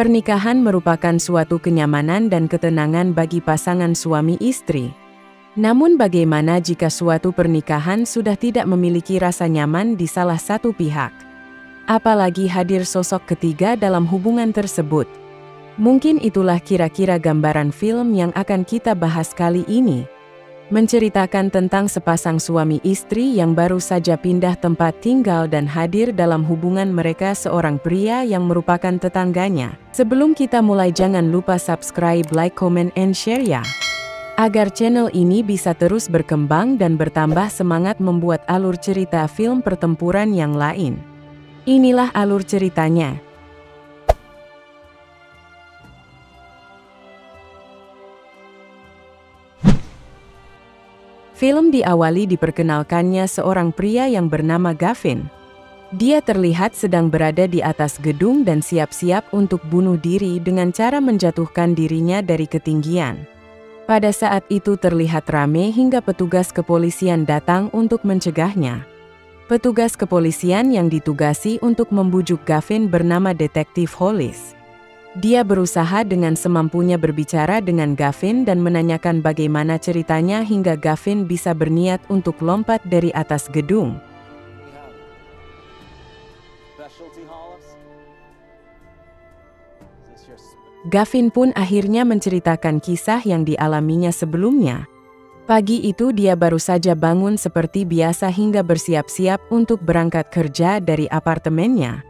Pernikahan merupakan suatu kenyamanan dan ketenangan bagi pasangan suami istri. Namun bagaimana jika suatu pernikahan sudah tidak memiliki rasa nyaman di salah satu pihak? Apalagi hadir sosok ketiga dalam hubungan tersebut. Mungkin itulah kira-kira gambaran film yang akan kita bahas kali ini. Menceritakan tentang sepasang suami istri yang baru saja pindah tempat tinggal dan hadir dalam hubungan mereka seorang pria yang merupakan tetangganya. Sebelum kita mulai, jangan lupa subscribe, like, comment, and share ya. Agar channel ini bisa terus berkembang dan bertambah semangat membuat alur cerita film pertempuran yang lain. Inilah alur ceritanya. Film diawali diperkenalkannya seorang pria yang bernama Gavin. Dia terlihat sedang berada di atas gedung dan siap-siap untuk bunuh diri dengan cara menjatuhkan dirinya dari ketinggian. Pada saat itu terlihat ramai hingga petugas kepolisian datang untuk mencegahnya. Petugas kepolisian yang ditugasi untuk membujuk Gavin bernama Detektif Hollis. Dia berusaha dengan semampunya berbicara dengan Gavin dan menanyakan bagaimana ceritanya hingga Gavin bisa berniat untuk lompat dari atas gedung. Gavin pun akhirnya menceritakan kisah yang dialaminya sebelumnya. Pagi itu dia baru saja bangun seperti biasa hingga bersiap-siap untuk berangkat kerja dari apartemennya.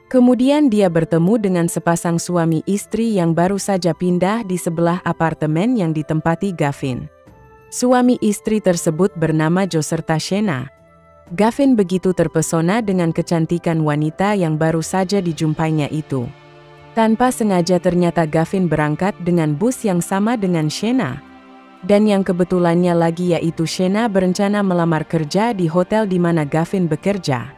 Kemudian dia bertemu dengan sepasang suami istri yang baru saja pindah di sebelah apartemen yang ditempati Gavin. Suami istri tersebut bernama Joe serta Shena. Gavin begitu terpesona dengan kecantikan wanita yang baru saja dijumpainya itu. Tanpa sengaja ternyata Gavin berangkat dengan bus yang sama dengan Shena. Dan yang kebetulannya lagi yaitu Shena berencana melamar kerja di hotel di mana Gavin bekerja.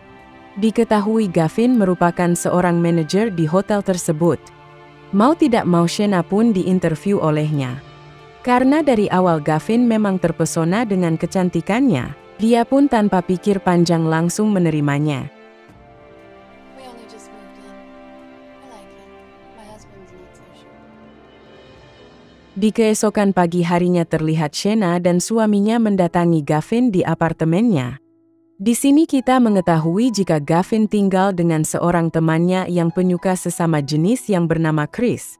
Diketahui Gavin merupakan seorang manajer di hotel tersebut. Mau tidak mau Shena pun diinterview olehnya. Karena dari awal Gavin memang terpesona dengan kecantikannya, dia pun tanpa pikir panjang langsung menerimanya. Di keesokan pagi harinya terlihat Shena dan suaminya mendatangi Gavin di apartemennya. Di sini kita mengetahui jika Gavin tinggal dengan seorang temannya yang penyuka sesama jenis yang bernama Chris.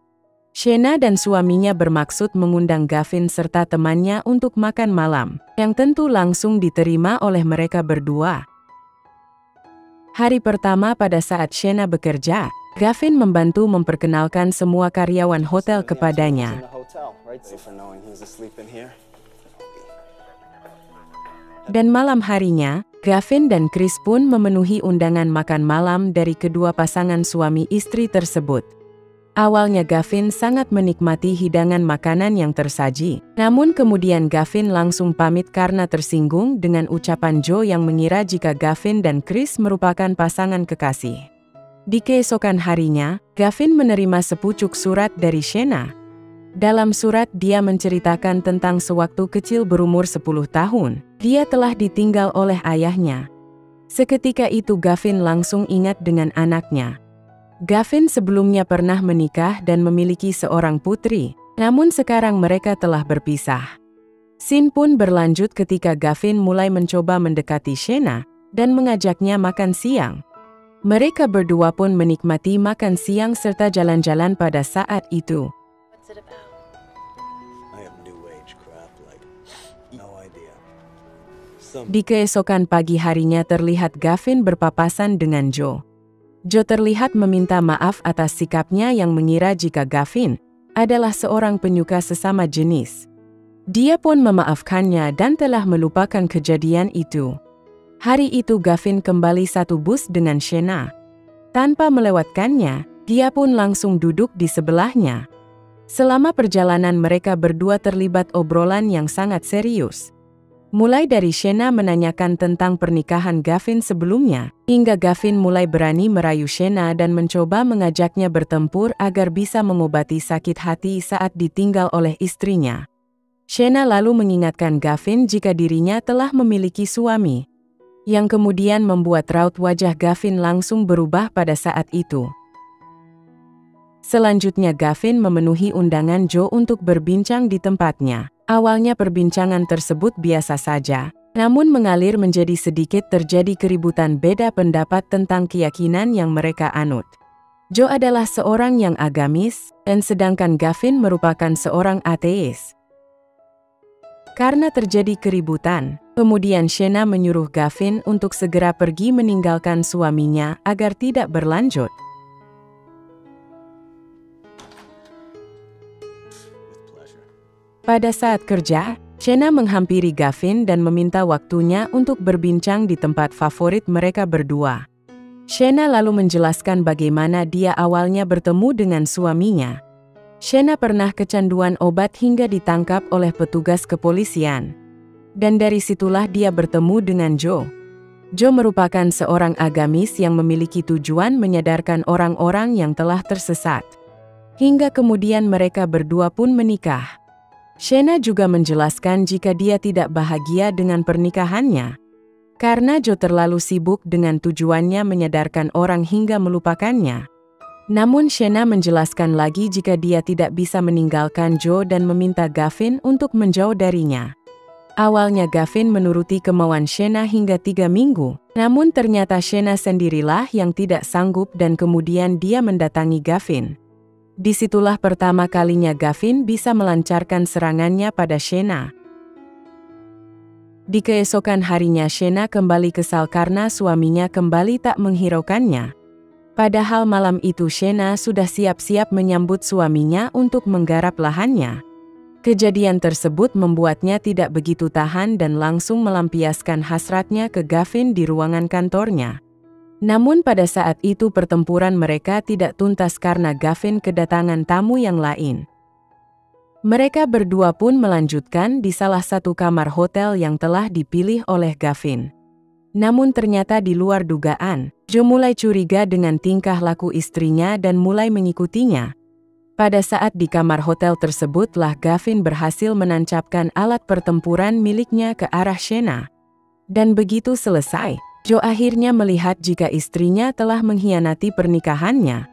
Shena dan suaminya bermaksud mengundang Gavin serta temannya untuk makan malam, yang tentu langsung diterima oleh mereka berdua. Hari pertama pada saat Shena bekerja, Gavin membantu memperkenalkan semua karyawan hotel kepadanya. Dan malam harinya, Gavin dan Chris pun memenuhi undangan makan malam dari kedua pasangan suami istri tersebut. Awalnya Gavin sangat menikmati hidangan makanan yang tersaji, namun kemudian Gavin langsung pamit karena tersinggung dengan ucapan Joe yang mengira jika Gavin dan Chris merupakan pasangan kekasih. Di keesokan harinya, Gavin menerima sepucuk surat dari Shena. Dalam surat dia menceritakan tentang sewaktu kecil berumur 10 tahun, dia telah ditinggal oleh ayahnya. Seketika itu Gavin langsung ingat dengan anaknya. Gavin sebelumnya pernah menikah dan memiliki seorang putri, namun sekarang mereka telah berpisah. Scene pun berlanjut ketika Gavin mulai mencoba mendekati Shena dan mengajaknya makan siang. Mereka berdua pun menikmati makan siang serta jalan-jalan pada saat itu. Di keesokan pagi harinya terlihat Gavin berpapasan dengan Joe. Joe terlihat meminta maaf atas sikapnya yang mengira jika Gavin adalah seorang penyuka sesama jenis. Dia pun memaafkannya dan telah melupakan kejadian itu. Hari itu Gavin kembali satu bus dengan Shena. Tanpa melewatkannya, dia pun langsung duduk di sebelahnya. Selama perjalanan mereka berdua terlibat obrolan yang sangat serius. Mulai dari Shena menanyakan tentang pernikahan Gavin sebelumnya, hingga Gavin mulai berani merayu Shena dan mencoba mengajaknya bertempur agar bisa mengobati sakit hati saat ditinggal oleh istrinya. Shena lalu mengingatkan Gavin jika dirinya telah memiliki suami, yang kemudian membuat raut wajah Gavin langsung berubah pada saat itu. Selanjutnya Gavin memenuhi undangan Joe untuk berbincang di tempatnya. Awalnya perbincangan tersebut biasa saja, namun mengalir menjadi sedikit terjadi keributan beda pendapat tentang keyakinan yang mereka anut. Joe adalah seorang yang agamis, dan sedangkan Gavin merupakan seorang ateis. Karena terjadi keributan, kemudian Shena menyuruh Gavin untuk segera pergi meninggalkan suaminya agar tidak berlanjut. Pada saat kerja, Shena menghampiri Gavin dan meminta waktunya untuk berbincang di tempat favorit mereka berdua. Shena lalu menjelaskan bagaimana dia awalnya bertemu dengan suaminya. Shena pernah kecanduan obat hingga ditangkap oleh petugas kepolisian. Dan dari situlah dia bertemu dengan Joe. Joe merupakan seorang agamis yang memiliki tujuan menyadarkan orang-orang yang telah tersesat. Hingga kemudian mereka berdua pun menikah. Shena juga menjelaskan jika dia tidak bahagia dengan pernikahannya, karena Joe terlalu sibuk dengan tujuannya menyadarkan orang hingga melupakannya. Namun Shena menjelaskan lagi jika dia tidak bisa meninggalkan Joe dan meminta Gavin untuk menjauh darinya. Awalnya Gavin menuruti kemauan Shena hingga 3 minggu, namun ternyata Shena sendirilah yang tidak sanggup dan kemudian dia mendatangi Gavin. Disitulah pertama kalinya Gavin bisa melancarkan serangannya pada Shena. Di keesokan harinya Shena kembali kesal karena suaminya kembali tak menghiraukannya. Padahal malam itu Shena sudah siap-siap menyambut suaminya untuk menggarap lahannya. Kejadian tersebut membuatnya tidak begitu tahan dan langsung melampiaskan hasratnya ke Gavin di ruangan kantornya. Namun pada saat itu pertempuran mereka tidak tuntas karena Gavin kedatangan tamu yang lain. Mereka berdua pun melanjutkan di salah satu kamar hotel yang telah dipilih oleh Gavin. Namun ternyata di luar dugaan, Joe mulai curiga dengan tingkah laku istrinya dan mulai mengikutinya. Pada saat di kamar hotel tersebutlah Gavin berhasil menancapkan alat pertempuran miliknya ke arah Shena. Dan begitu selesai, Joe akhirnya melihat jika istrinya telah mengkhianati pernikahannya.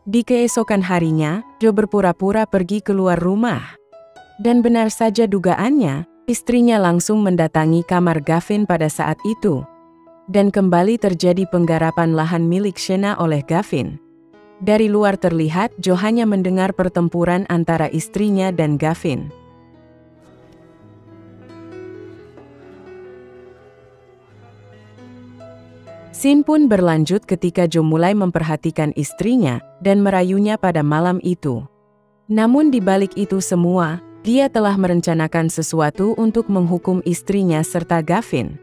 Di keesokan harinya, Joe berpura-pura pergi keluar rumah. Dan benar saja dugaannya, istrinya langsung mendatangi kamar Gavin pada saat itu. Dan kembali terjadi penggarapan lahan milik Shena oleh Gavin. Dari luar terlihat Joe hanya mendengar pertempuran antara istrinya dan Gavin. Scene pun berlanjut ketika Joe mulai memperhatikan istrinya dan merayunya pada malam itu. Namun di balik itu semua, dia telah merencanakan sesuatu untuk menghukum istrinya serta Gavin.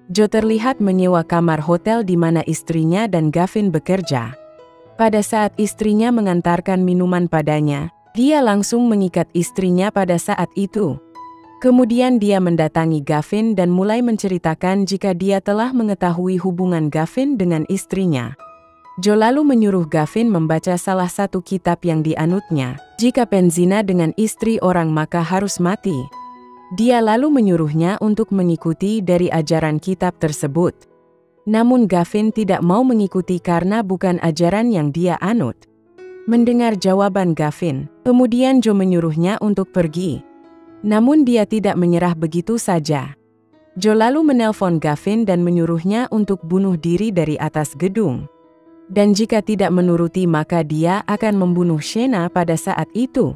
Joe terlihat menyewa kamar hotel di mana istrinya dan Gavin bekerja. Pada saat istrinya mengantarkan minuman padanya, dia langsung mengikat istrinya pada saat itu. Kemudian dia mendatangi Gavin dan mulai menceritakan jika dia telah mengetahui hubungan Gavin dengan istrinya. Joe lalu menyuruh Gavin membaca salah satu kitab yang dianutnya. Jika penzina dengan istri orang maka harus mati. Dia lalu menyuruhnya untuk mengikuti dari ajaran kitab tersebut. Namun Gavin tidak mau mengikuti karena bukan ajaran yang dia anut. Mendengar jawaban Gavin, kemudian Joe menyuruhnya untuk pergi. Namun dia tidak menyerah begitu saja. Joe lalu menelpon Gavin dan menyuruhnya untuk bunuh diri dari atas gedung. Dan jika tidak menuruti maka dia akan membunuh Shena pada saat itu.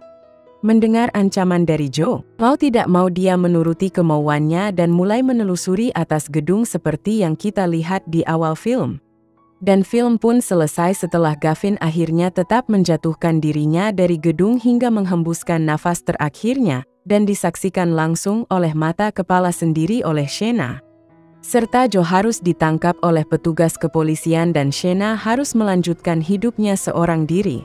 Mendengar ancaman dari Joe, mau tidak mau dia menuruti kemauannya dan mulai menelusuri atas gedung seperti yang kita lihat di awal film. Dan film pun selesai setelah Gavin akhirnya tetap menjatuhkan dirinya dari gedung hingga menghembuskan nafas terakhirnya. Dan disaksikan langsung oleh mata kepala sendiri oleh Shena. Serta Joe harus ditangkap oleh petugas kepolisian dan Shena harus melanjutkan hidupnya seorang diri.